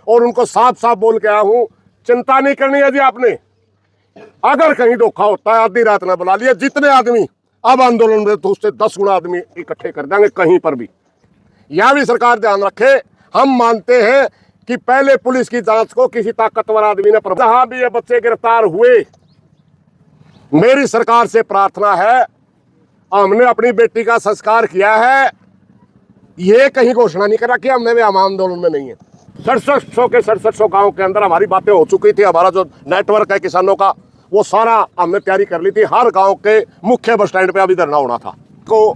और उनको साफ साफ बोल के आया हूं, चिंता नहीं करनी है जी आपने। अगर कहीं धोखा होता है आधी रात में बुला लिया, जितने आदमी अब आंदोलन में तो उससे 10 गुना आदमी इकट्ठे कर देंगे कहीं पर भी। यहां भी सरकार ध्यान रखे। हम मानते हैं कि पहले पुलिस की जांच को किसी ताकतवर आदमी ने जहां भी ये बच्चे गिरफ्तार हुए, मेरी सरकार से प्रार्थना है, हमने अपनी बेटी का संस्कार किया है, ये कहीं घोषणा नहीं करा कि हमने भी हम आंदोलन में नहीं है। 6700 के 6700 गांव के अंदर हमारी बातें हो चुकी थी। हमारा जो नेटवर्क है किसानों का, वो सारा हमने तैयारी कर ली थी। हर गांव के मुख्य बस स्टैंड पे अभी धरना होना था। को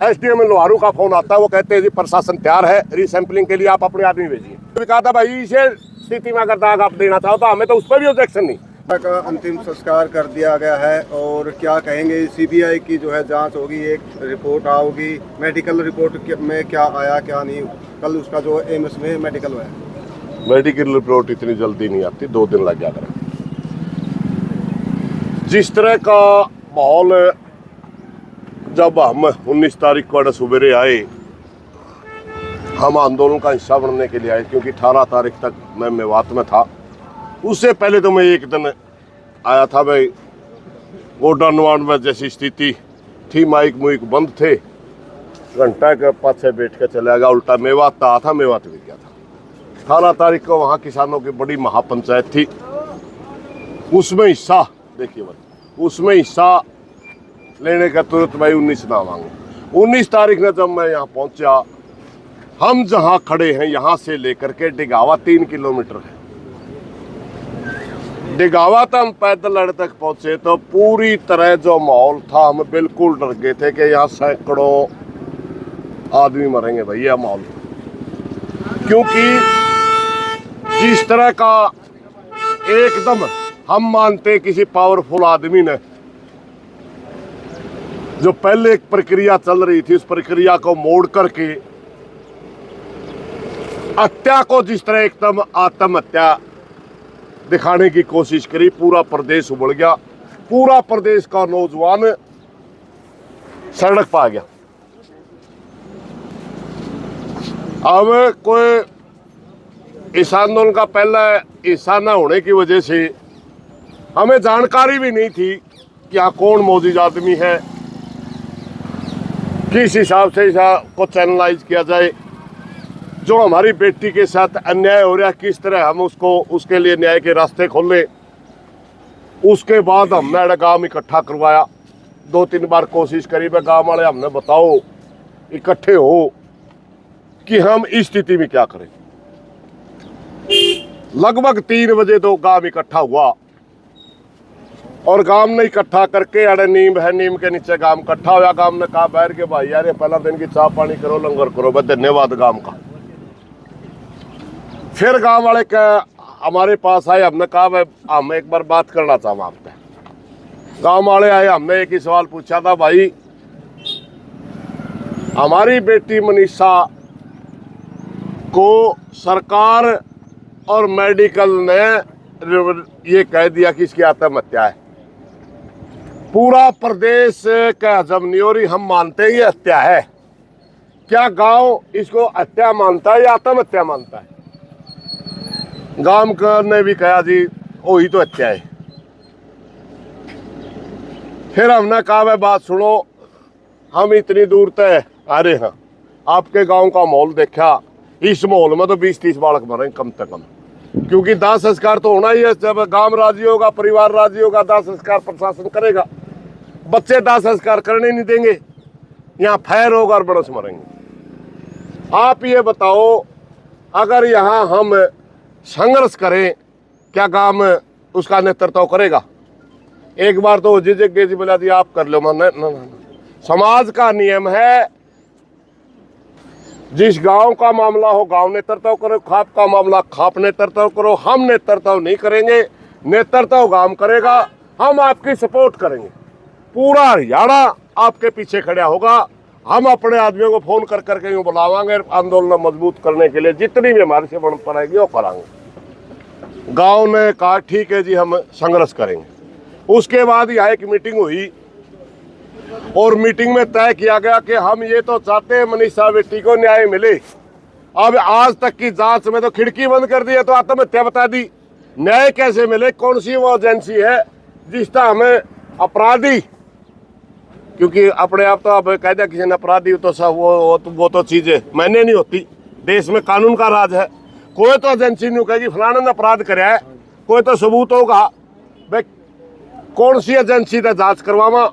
एसडीएम लोहारू का फोन आता है, वो कहते हैं जी प्रशासन तैयार है रीसैंपलिंग के लिए, आप अपने आदमी भेजिए। तो कहा था भाई इसे स्थिति में अगर दाग आप देना चाहो तो हमें तो उस पर भी ऑब्जेक्शन नहीं। का अंतिम संस्कार कर दिया गया है और क्या कहेंगे, सीबीआई की जो है जांच होगी, एक रिपोर्ट आओगी, मेडिकल रिपोर्ट में क्या आया क्या नहीं, कल उसका जो एम्स में मेडिकल हुआ है। मेडिकल रिपोर्ट इतनी जल्दी नहीं आती, 2 दिन लग जाता है। जिस तरह का माहौल जब हम 19 तारीख को सवेरे आए, हम आंदोलन का हिस्सा बनने के लिए आए, क्योंकि 18 तारीख तक मैं मेवात में था। उससे पहले तो मैं एक दिन आया था भाई, गोडा नवान में जैसी स्थिति थी, माइक मुइक बंद थे, घंटा के पाछे बैठ के चला गया, उल्टा मेवात आया था, मेवात भी गया था। 18 तारीख को वहाँ किसानों की बड़ी महापंचायत थी, उसमें हिस्सा देखिए भाई, उसमें हिस्सा लेने का तुरंत भाई 19 ना मांगे। 19 तारीख में जब मैं यहाँ पहुँचा, हम जहाँ खड़े हैं यहाँ से लेकर के डिगावा 3 किलोमीटर है। डिगावा तो हम पैदल लड़ तक पहुंचे तो पूरी तरह जो माहौल था, हम बिल्कुल डर गए थे कि यहाँ सैकड़ों आदमी मरेंगे भैया माहौल। क्योंकि जिस तरह का एकदम हम मानते किसी पावरफुल आदमी ने, जो पहले एक प्रक्रिया चल रही थी, उस प्रक्रिया को मोड़ करके हत्या को जिस तरह एकदम आत्महत्या दिखाने की कोशिश करी, पूरा प्रदेश उबड़ गया। पूरा प्रदेश का नौजवान सड़क पर आ गया। अब कोई इस आंदोलन का पहला हिस्सा न होने की वजह से हमें जानकारी भी नहीं थी कि यहाँ कौन मौजूद आदमी है, किस हिसाब से इसको चैनलाइज किया जाए। जो हमारी बेटी के साथ अन्याय हो रहा है, किस तरह हम उसको उसके लिए न्याय के रास्ते खोलें। उसके बाद हमने गांव इकट्ठा करवाया, 2-3 बार कोशिश करी, भाई गांव वाले हमने बताओ इकट्ठे हो कि हम इस स्थिति में क्या करें। लगभग 3 बजे तो गांव इकट्ठा हुआ और गांव ने इकट्ठा करके, अरे नीम है, नीम के नीचे गांव इकट्ठा हुआ। गांव ने कहा बैठ के भाई यार, ये पहला दिन की चाय पानी करो, लंगर करो, बस धन्यवाद गांव का। फिर गांव वाले हमारे पास आए, हमने कहा भाई हम एक बार बात करना चाहूँ आपसे। गांव वाले आए, हमने एक ही सवाल पूछा था, भाई हमारी बेटी मनीषा को सरकार और मेडिकल ने ये कह दिया कि इसकी आत्महत्या है। पूरा प्रदेश का हजम नहीं हो रही, हम मानते हैं ये हत्या है। क्या गांव इसको हत्या मानता है या आत्महत्या मानता है? गांव ने भी कहा जी वही तो हत्या है। फिर हमने कहा भाई बात सुनो, हम इतनी दूर तक आ रहे हैं, आपके गांव का माहौल देखा, इस माहौल में तो 20-30 बालक मरे कम से कम, क्योंकि दाह संस्कार तो होना ही है। जब गांव राजी होगा, परिवार राजी होगा, दाह संस्कार प्रशासन करेगा। बच्चे दाह संस्कार करने नहीं देंगे, यहाँ फैर होगा और बरस मरेंगे। आप ये बताओ, अगर यहाँ हम संघर्ष करें, क्या गांव उसका नेतृत्व करेगा? एक बार तो झिझक जी बोला जी आप कर लो, मैंने ना। समाज का नियम है, जिस गांव का मामला हो गांव नेतृत्व करो, खाप का मामला खाप नेतृत्व करो। हम नेतृत्व नहीं करेंगे, नेतृत्व गांव करेगा। हम आपकी सपोर्ट करेंगे, पूरा हरियाणा आपके पीछे खड़ा होगा। हम अपने आदमियों को फोन कर करके यूँ बुलावांगे, आंदोलन मजबूत करने के लिए जितनी भी हमारे से बन पड़ेगी वो कराएंगे। गांव ने कहा ठीक है जी, हम संघर्ष करेंगे। उसके बाद यहाँ एक मीटिंग हुई और मीटिंग में तय किया गया कि हम ये तो चाहते हैं मनीषा बेटी को न्याय मिले, अब आज तक की जांच में तो खिड़की बंद कर दी है, तो आत्महत्या बता दी। न्याय कैसे मिले? कौन सी वो एजेंसी है जिसका हमें अपराधी, क्योंकि अपने आप तो अब कह दिया किसी ने अपराधी तो सब वो तो चीजें मैंने नहीं होती। देश में कानून का राज है। कोई तो एजेंसी नहीं कहेगी फलाना ने अपराध कराया है, कोई तो सबूत होगा। भाई कौन सी एजेंसी का जांच करवावा,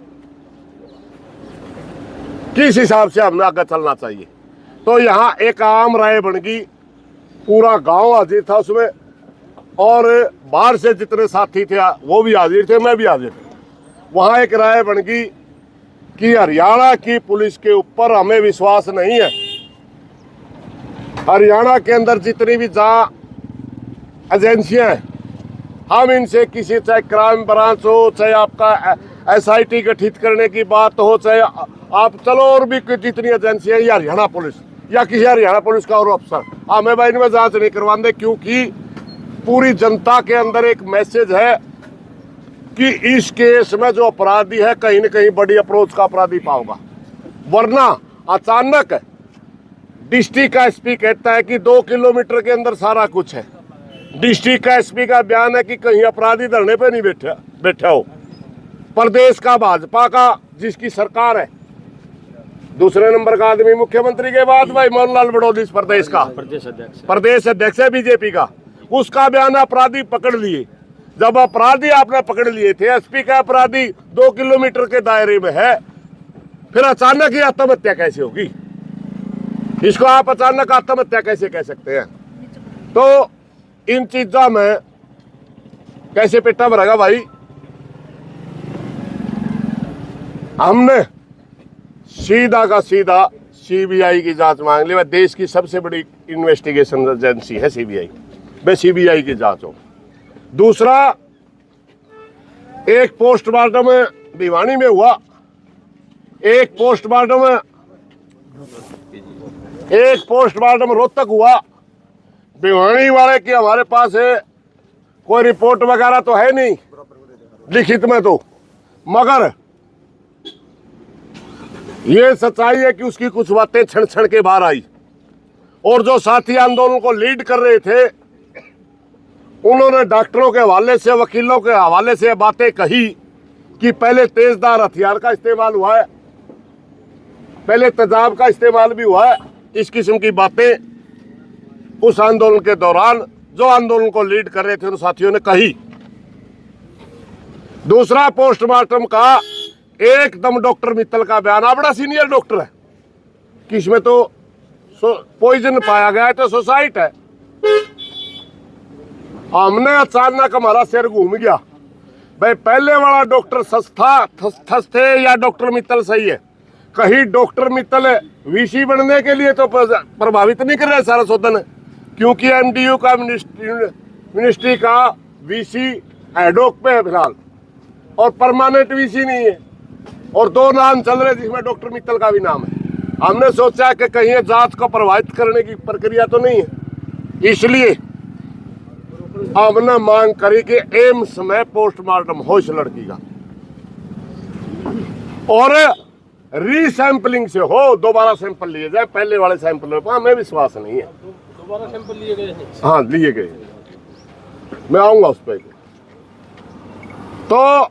किस हिसाब से हमें आगे चलना चाहिए? तो यहाँ एक आम राय बन गई, पूरा गांव हाजिर था उसमें, और बाहर से जितने साथी थे वो भी हाजिर थे, मैं भी हाजिर था। वहाँ एक राय बन गई कि हरियाणा की पुलिस के ऊपर हमें विश्वास नहीं है। हरियाणा के अंदर जितनी भी एजेंसियां हैं, हम इनसे किसी, चाहे क्राइम ब्रांच हो, चाहे आपका SIT गठित करने की बात हो, चाहे आप चलो और भी जितनी एजेंसियां, या हरियाणा पुलिस या किसी हरियाणा पुलिस का और अफसर, हमें भाई इनमें जांच नहीं करवाते, क्योंकि पूरी जनता के अंदर एक मैसेज है कि इस केस में जो अपराधी है कहीं न कहीं बड़ी अप्रोच का अपराधी पाओगा। वरना अचानक डिस्ट्रिक्ट का SP कहता है कि 2 किलोमीटर के अंदर सारा कुछ है। डिस्ट्रिक्ट का SP का बयान है कि कहीं अपराधी धरने पे नहीं बैठा हो। प्रदेश का भाजपा का जिसकी सरकार है, दूसरे नंबर का आदमी मुख्यमंत्री के बाद भाई मोहन लाल बड़ौदी प्रदेश का प्रदेश अध्यक्ष है BJP का, उसका बयान अपराधी पकड़ लिए। जब अपराधी आपने पकड़ लिए थे, SP का अपराधी 2 किलोमीटर के दायरे में है, फिर अचानक ही आत्महत्या कैसे होगी? इसको आप अचानक आत्महत्या कैसे कह सकते हैं? तो इन चीजों में कैसे पेटा भरेगा भाई? हमने सीधा का सीधा CBI की जांच मांग ली। देश की सबसे बड़ी इन्वेस्टिगेशन एजेंसी है CBI, वे CBI की जांच हो। दूसरा, एक पोस्टमार्टम भिवानी में हुआ, एक पोस्टमार्टम रोहतक हुआ। भिवानी वाले की हमारे पास है कोई रिपोर्ट वगैरह तो है नहीं लिखित में, तो मगर ये सच्चाई है कि उसकी कुछ बातें क्षण क्षण के बाहर आई, और जो साथी आंदोलन को लीड कर रहे थे उन्होंने डॉक्टरों के हवाले से, वकीलों के हवाले से बातें कही कि पहले तेजधार हथियार का इस्तेमाल हुआ है, पहले तेजाब का इस्तेमाल भी हुआ है। इस किस्म की बातें उस आंदोलन के दौरान जो आंदोलन को लीड कर रहे थे उन साथियों ने कही। दूसरा, पोस्टमार्टम का एकदम डॉक्टर मित्तल का बयान, बड़ा सीनियर डॉक्टर है, कि इसमें तो पॉइजन पाया गया है, तो सुसाइड है। हमने अचानक हमारा सिर घूम गया, भाई पहले वाला डॉक्टर सस्ता थे या डॉक्टर मित्तल सही है? कहीं डॉक्टर मित्तल VC बनने के लिए तो प्रभावित नहीं कर रहे सारा सौदन, क्योंकि MDU का मिनिस्ट्री का VC एडोक पे है फिलहाल, और परमानेंट VC नहीं है, और 2 नाम चल रहे जिसमें डॉक्टर मित्तल का भी नाम है। हमने सोचा कि कहीं जांच को प्रभावित करने की प्रक्रिया तो नहीं है, इसलिए हमने मांग करी कि एम्स में पोस्टमार्टम हो इस लड़की का, और रीसैंपलिंग से हो, दोबारा सैंपल लिए जाए। पहले वाले सैंपल पर हमें विश्वास नहीं है। दोबारा सैंपल लिए गए हैं? हाँ, लिए गए, मैं आऊंगा उस पर। तो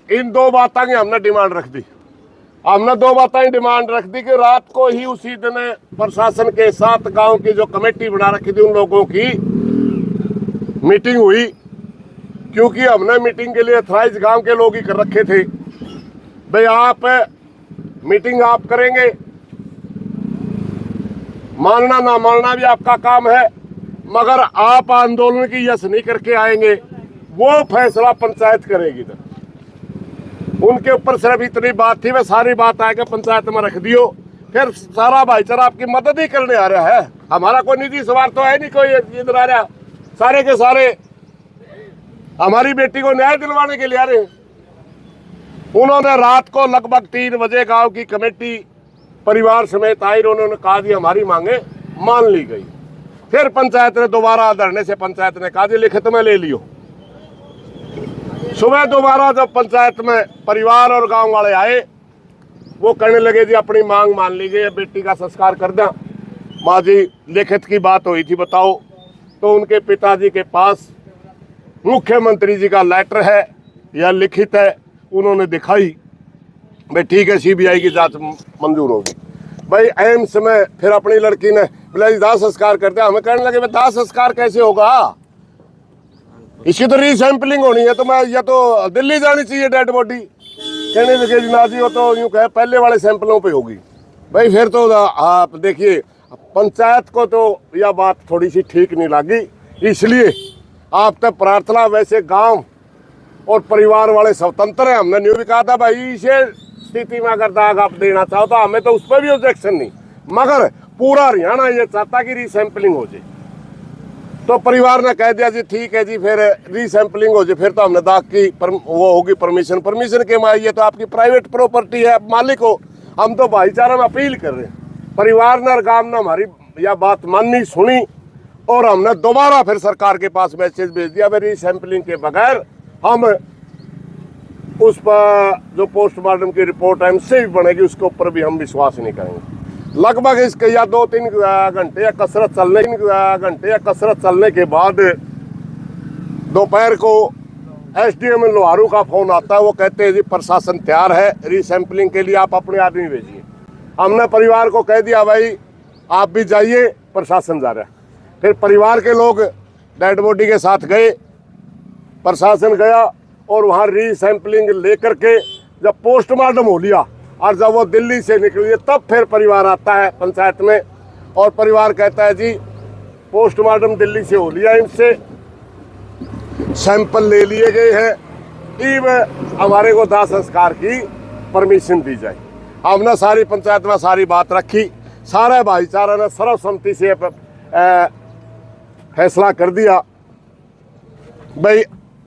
इन 2 बातों की हमने डिमांड रख दी। हमने 2 बातें डिमांड रख दी कि रात को ही उसी दिन प्रशासन के साथ गांव की जो कमेटी बना रखी थी उन लोगों की मीटिंग हुई, क्योंकि हमने मीटिंग के लिए अथराइज गांव के लोग ही कर रखे थे। भाई आप मीटिंग आप करेंगे, मानना ना मानना भी आपका काम है, मगर आप आंदोलन की यश नहीं करके आएंगे, वो फैसला पंचायत करेगी। तो उनके ऊपर सिर्फ इतनी बात थी, वह सारी बात आके पंचायत में रख दियो, फिर सारा भाईचारा आपकी मदद ही करने आ रहा है। हमारा कोई निजी स्वार्थ तो है नहीं, कोई इधर आ रहा, सारे के सारे हमारी बेटी को न्याय दिलवाने के लिए आ रहे हैं। उन्होंने रात को लगभग 3 बजे गांव की कमेटी परिवार समेत आई, उन्होंने कहा जी हमारी मांगे मान ली गई। फिर पंचायत ने दोबारा धरने से पंचायत ने कहा जी लिखित में ले लियो। सुबह दोबारा जब पंचायत में परिवार और गांव वाले आए, वो कहने लगे जी अपनी मांग मान ली गई, बेटी का संस्कार कर दें। माँ जी लिखित की बात हुई थी बताओ, तो उनके पिताजी के पास मुख्यमंत्री जी का लेटर है या लिखित है, उन्होंने दिखाई भाई ठीक है सीबीआई की जांच मंजूर होगी। भाई एम्स में फिर अपनी लड़की ने बोला दाह संस्कार करते, हमें कहने लगे दाह संस्कार कैसे होगा, इसकी तो रीसैंपलिंग होनी है, तो मैं या तो दिल्ली जानी चाहिए डेड बॉडी। कहने लगे ना जी वो तो यूँ कहे पहले वाले सैंपलों पे होगी। भाई फिर तो आप देखिए पंचायत को तो यह बात थोड़ी सी ठीक नहीं लगी, इसलिए आप तक प्रार्थना, वैसे गांव और परिवार वाले स्वतंत्र हैं, हमने न्यू भी कहा था भाई इसे स्थिति में अगर दाग आप देना चाहो तो हमें तो उस पर भी ऑब्जेक्शन नहीं, मगर पूरा हरियाणा ये चाहता कि रीसैंपलिंग हो जाए। तो परिवार ने कह दिया जी ठीक है जी, फिर रीसैंपलिंग हो जाए, फिर तो हमने दाग की वो होगी परमिशन के माँ, ये तो आपकी प्राइवेट प्रॉपर्टी है, आप मालिक हो। हम तो भाईचारा में अपील कर रहे हैं, परिवार ने और गांव ने हमारी यह बात माननी सुनी और हमने दोबारा फिर सरकार के पास मैसेज भेज दिया भाई रीसैंपलिंग के बगैर हम उस पर जो पोस्टमार्टम की रिपोर्ट है हमसे भी बनेगी उसके ऊपर भी हम विश्वास नहीं करेंगे। लगभग इसके या 2-3 घंटे या कसरत चलने के बाद दोपहर को एसडीएम लोहारू का फोन आता है, वो कहते हैं जी प्रशासन तैयार है रीसैंपलिंग के लिए, आप अपने आदमी भेजिए। हमने परिवार को कह दिया भाई आप भी जाइए, प्रशासन जा रहा है। फिर परिवार के लोग डेड बॉडी के साथ गए, प्रशासन गया और वहाँ रीसैंपलिंग लेकर के जब पोस्टमार्टम हो लिया और जब वो दिल्ली से निकली तब फिर परिवार आता है पंचायत में और परिवार कहता है जी पोस्टमार्टम दिल्ली से हो लिया, इनसे सैंपल ले लिए गए हैं, अब हमारे को दाह संस्कार की परमिशन दी जाए। हमने सारी पंचायत में सारी बात रखी, सारे भाईचारा ने सर्वसम्मति से फैसला कर दिया भाई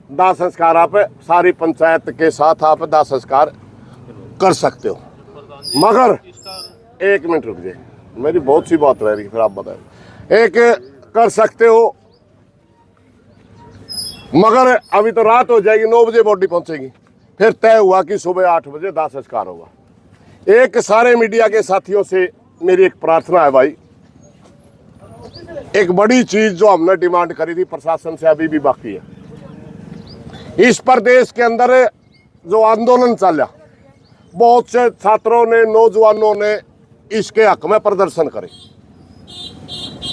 दाह संस्कार आप सारी पंचायत के साथ आप दाह संस्कार कर सकते हो। मगर 1 मिनट रुक जाए, मेरी बहुत सी बात रह रही, फिर आप बताएं। एक कर सकते हो, मगर अभी तो रात हो जाएगी, 9 बजे बॉडी पहुंचेगी, फिर तय हुआ कि सुबह 8 बजे दाह संस्कार होगा। एक सारे मीडिया के साथियों से मेरी एक प्रार्थना है भाई, एक बड़ी चीज जो हमने डिमांड करी थी प्रशासन से अभी भी बाकी है। इस प्रदेश के अंदर जो आंदोलन चला, बहुत से छात्रों ने, नौजवानों ने इसके हक में प्रदर्शन करे।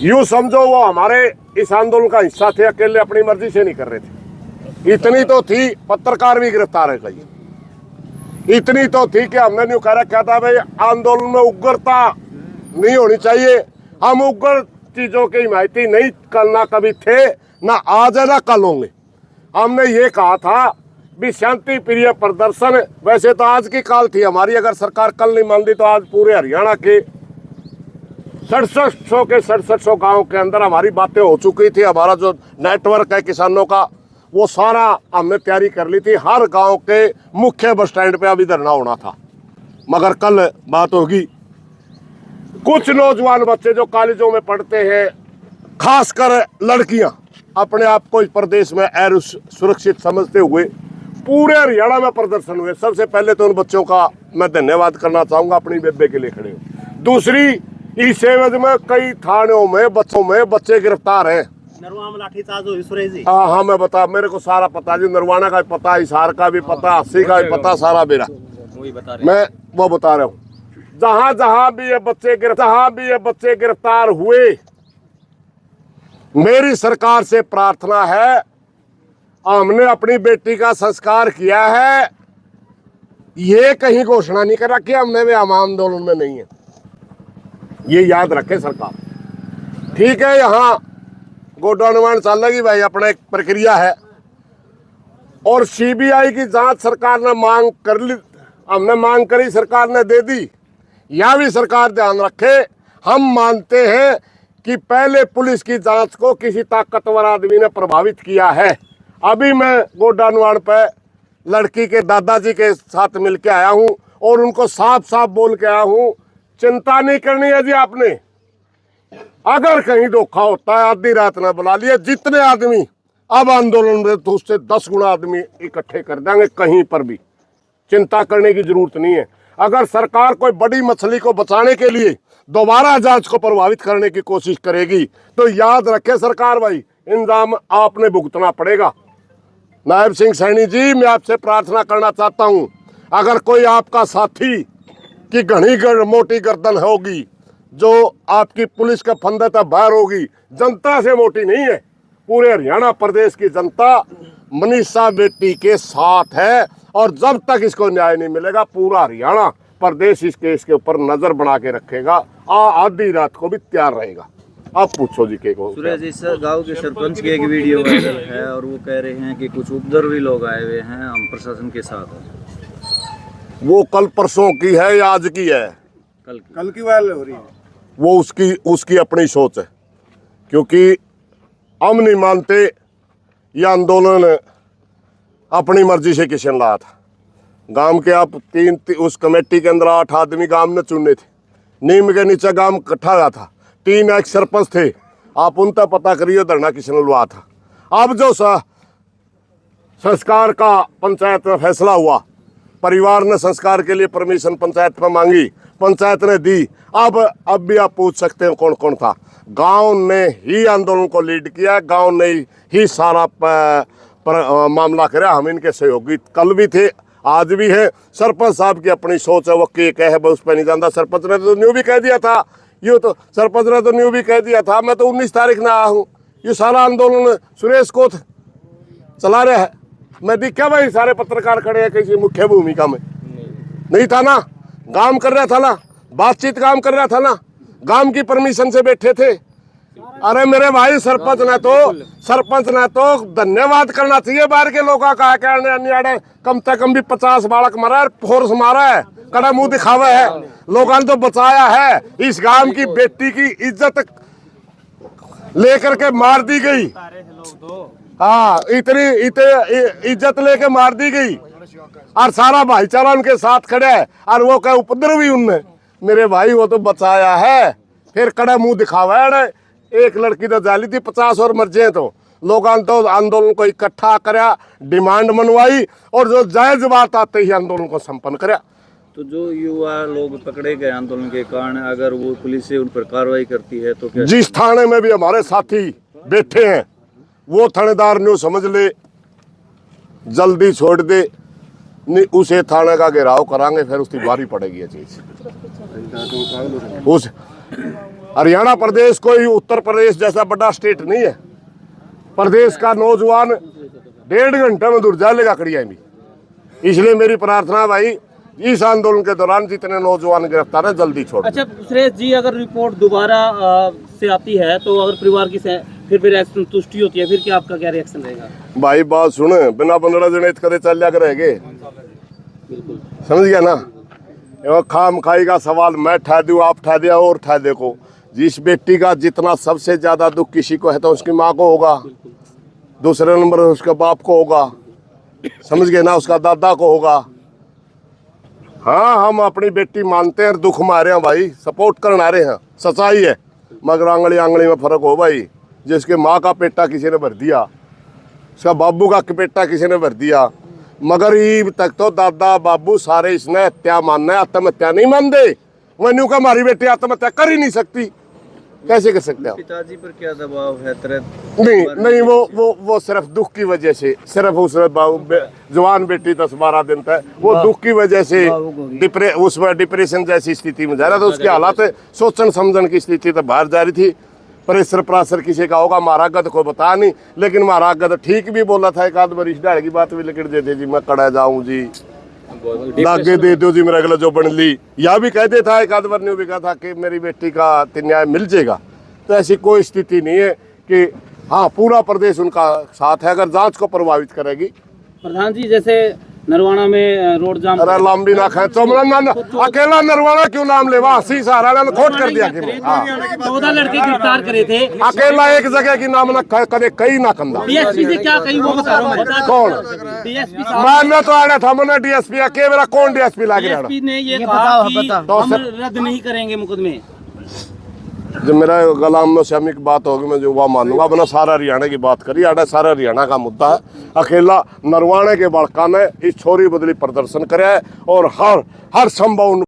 यूं समझो वो हमारे इस आंदोलन का हिस्सा थे, अकेले अपनी मर्जी से नहीं कर रहे थे। इतनी तो थी, पत्रकार भी गिरफ्तार है कई, इतनी तो थी कि हमने न्यू कह रखा था भाई आंदोलन में उग्रता नहीं होनी चाहिए, हम उग्र चीजों की हिमायती नहीं करना कभी थे, ना आज है ना कल होंगे। हमने ये कहा था भी शांति प्रिय प्रदर्शन, वैसे तो आज की काल थी हमारी, अगर सरकार कल नहीं मानती तो आज पूरे हरियाणा के 6700 गांव के अंदर हमारी बातें हो चुकी थी। हमारा जो नेटवर्क है किसानों का वो सारा हमने तैयारी कर ली थी, हर गांव के मुख्य बस स्टैंड पे अभी धरना होना था, मगर कल बात होगी। कुछ नौजवान बच्चे जो कॉलेजों में पढ़ते हैं, खासकर लड़कियां, अपने आप को इस प्रदेश में अर सुरक्षित समझते हुए पूरे हरियाणा में प्रदर्शन हुए। सबसे पहले तो उन बच्चों का मैं धन्यवाद करना चाहूंगा, अपनी बेबे के लिए खड़े हो। दूसरी, इस एवज में कई थानों में बच्चे गिरफ्तार हैं। नरवाना लाठीचार्ज हुई सुरेश जी। हाँ, मैं बता, मेरे को सारा पता जी, नरवाना का भी पता, हिसार का भी पता, अस्सी का भी पता, सारा मेरा मैं वो बता रहा हूँ। जहां भी ये बच्चे गिरफ्तार हुए, मेरी सरकार से प्रार्थना है, हमने अपनी बेटी का संस्कार किया है, ये कहीं घोषणा नहीं कर रखी हमने वे हम आंदोलन में नहीं है, ये याद रखे सरकार। ठीक है, यहाँ गोडाउन चलेगी भाई, अपना एक प्रक्रिया है और सीबीआई की जांच सरकार ने मांग कर ली, हमने मांग करी, सरकार ने दे दी। यह भी सरकार ध्यान रखे, हम मानते हैं कि पहले पुलिस की जांच को किसी ताकतवर आदमी ने प्रभावित किया है। अभी मैं गोडाउन पे लड़की के दादाजी के साथ मिलके आया हूं और उनको साफ साफ बोल के आया हूं, चिंता नहीं करनी है जी आपने, अगर कहीं धोखा होता है आधी रात ना बुला लिया, जितने आदमी अब आंदोलन में तो उससे 10 गुना आदमी इकट्ठे कर देंगे, कहीं पर भी चिंता करने की जरूरत नहीं है। अगर सरकार कोई बड़ी मछली को बचाने के लिए दोबारा जांच को प्रभावित करने की कोशिश करेगी तो याद रखे सरकार भाई, इंजाम आपने भुगतना पड़ेगा। नायब सिंह सैनी जी, मैं आपसे प्रार्थना करना चाहता हूं, अगर कोई आपका साथी की घनी मोटी गर्दन होगी जो आपकी पुलिस के फंदे तक बाहर होगी, जनता से मोटी नहीं है, पूरे हरियाणा प्रदेश की जनता मनीषा बेटी के साथ है। और जब तक इसको न्याय नहीं मिलेगा पूरा हरियाणा प्रदेश इस केस के ऊपर नजर बना के रखेगा, आधी रात को भी तैयार रहेगा। आप पूछो जी के को। सुरेश जी, सर गांव के सरपंच की एक वीडियो वायरल है और वो कह रहे हैं कि कुछ उपद्रवी लोग आए हुए हैं, हम प्रशासन के साथ हैं। वो कल परसों की है या आज की है? कल की वायरल हो रही है। वो उसकी अपनी सोच है, क्योंकि हम नहीं मानते यह आंदोलन अपनी मर्जी से किशन लाया था। गांव के आप उस कमेटी के अंदर 8 आदमी गांव ने चुने थे, नीम के नीचे गांव इकट्ठा हुआ था, 3 एक सरपंच थे, आप उन तक पता करिए धरना किसने लुआ था। अब जो संस्कार का पंचायत में फैसला हुआ, परिवार ने संस्कार के लिए परमिशन पंचायत में मांगी, पंचायत ने दी। अब भी आप पूछ सकते हैं कौन कौन था। गांव ने ही आंदोलन को लीड किया, गांव ने ही सारा मामला करा, हम इनके सहयोगी कल भी थे आज भी है। सरपंच साहब की अपनी सोच है, वो के कहे उस पर नहीं जानता। सरपंच ने तो न्यू भी कह दिया था, सरपंच ने तो न्यू भी कह दिया था, मैं तो 19 तारीख में आया हूँ। ये सारा आंदोलन सुरेश को चला रहा है। मैं दिखा भाई सारे पत्रकार खड़े हैं किसी मुख्य भूमिका में नहीं था ना, काम कर रहा था ना, बातचीत काम कर रहा था ना, गांव की परमिशन से बैठे थे। अरे मेरे भाई, सरपंच ने तो धन्यवाद करना चाहिए बाहर के लोगों का। कहने कम से कम भी 50 बालक मरा है, फोर्स मारा है, कड़ा मुंह दिखावा है, लोगों ने तो बचाया है। इस गांव की बेटी की इज्जत लेकर के मार दी गई, हाँ इतनी इज्जत लेके मार दी गई और सारा भाईचारा उनके साथ खड़ा है और वो क्या उपद्रवी उनने। मेरे भाई वो तो बचाया है, फिर कड़ा मुंह दिखावा है। एक लड़की तो जाली थी, 50 और मर जाए तो लोगों ने तो आंदोलन को इकट्ठा कराया, डिमांड मनवाई और जो जायज बात आते ही आंदोलन को संपन्न कराया। तो जो युवा लोग पकड़े गए आंदोलन के कारण, अगर वो पुलिस से उन पर कार्रवाई करती है तो क्या? जिस थाने में भी हमारे साथी बैठे हैं वो थानेदार ने समझ ले जल्दी छोड़ दे, नहीं उसे थाने का घेराव करांगे, फिर उसकी बारी पड़ेगी ये चीज। उस हरियाणा प्रदेश कोई उत्तर प्रदेश जैसा बड़ा स्टेट नहीं है। प्रदेश का नौजवान 1.5 घंटे में दूर जा लेगा कड़िया भी। इसलिए मेरी प्रार्थना भाई, इस आंदोलन के दौरान जितने नौजवान गिरफ्तार है जल्दी छोड़। अच्छा सुरेश जी, अगर रिपोर्ट दोबारा से आती है तो अगर परिवार की फिर संतुष्टि होती है, फिर क्या आपका क्या रिएक्शन रहेगा? भाई बात सुन, बिना 15 जने कदे चल जा रहेंगे, समझ गया ना। खाम खाई का सवाल मैं ठा दूँ, आप ठा दिया और ठा देखो। जिस बेटी का जितना सबसे ज्यादा दुख किसी को है तो उसकी माँ को होगा, दूसरे नंबर उसके बाप को होगा, समझ गए ना, उसका दादा को होगा। हाँ हम अपनी बेटी मानते हैं, दुख मारे हैं भाई, सपोर्ट करना रहे हैं, सच्चाई है, मगर आंगली आंगली में फर्क हो भाई। जिसके माँ का पेटा किसी ने भर दिया, उसका बाबू का पेटा किसी ने भर दिया, मगर ईब तक तो दादा बाबू सारे इसने हत्या मानना है, आत्महत्या नहीं मानते। वन्यू का हमारी बेटी आत्महत्या कर ही नहीं सकती, कैसे कर सकते हैं? पिताजी पर क्या दबाव है? नहीं वो सिर्फ दुख की वजह से, सिर्फ उस जवान बेटी 10-12 दिन तक वो दुख की वजह से उसमें डिप्रेशन जैसी स्थिति में जा रहा था। उसकी हालात सोचन समझन की स्थिति तो बाहर जा रही थी। प्रेशर प्राशर किसी का होगा, महाराज गद को बता नहीं, लेकिन महाराज गद ठीक भी बोला था। एक आध बार इस डाल की बात भी लिख देते जी, मैं कड़ा जाऊं जी, लागे दे दो जी मेरा अगला जो बन ली, या भी कहते था। एक आध बार ने भी कहा था कि मेरी बेटी का न्याय मिल जाएगा। तो ऐसी कोई स्थिति नहीं है कि हाँ पूरा प्रदेश उनका साथ है, अगर जांच को प्रभावित करेगी। प्रधान जी, जैसे नरवाना में रोड जाम, अरे लंबी ना खाए तो अकेला नरवाना क्यों नाम ले, वहाँ सारा खोट कर दिया। 14 लड़के गिरफ्तार करे थे, अकेला एक जगह की नाम ना करे, कई ना कंधा। डीएसपी से क्या कही वो बता रहा हूँ। कौन? डीएसपी मैं तो आया था, मैंने डीएसपी के मेरा कौन डीएसपी लग रहा? डीएसपी ने ये कहा कि हम रद्द नहीं करेंगे मुकदमे। जब मेरा गुलाम शमी की बात होगी मैं जो वह मानूंगा, अपना सारा हरियाणा की बात करी। आड़ा सारा हरियाणा का मुद्दा है। अकेला नरवाणे के बड़का ने इस छोरी बदली प्रदर्शन कराया और हर संभव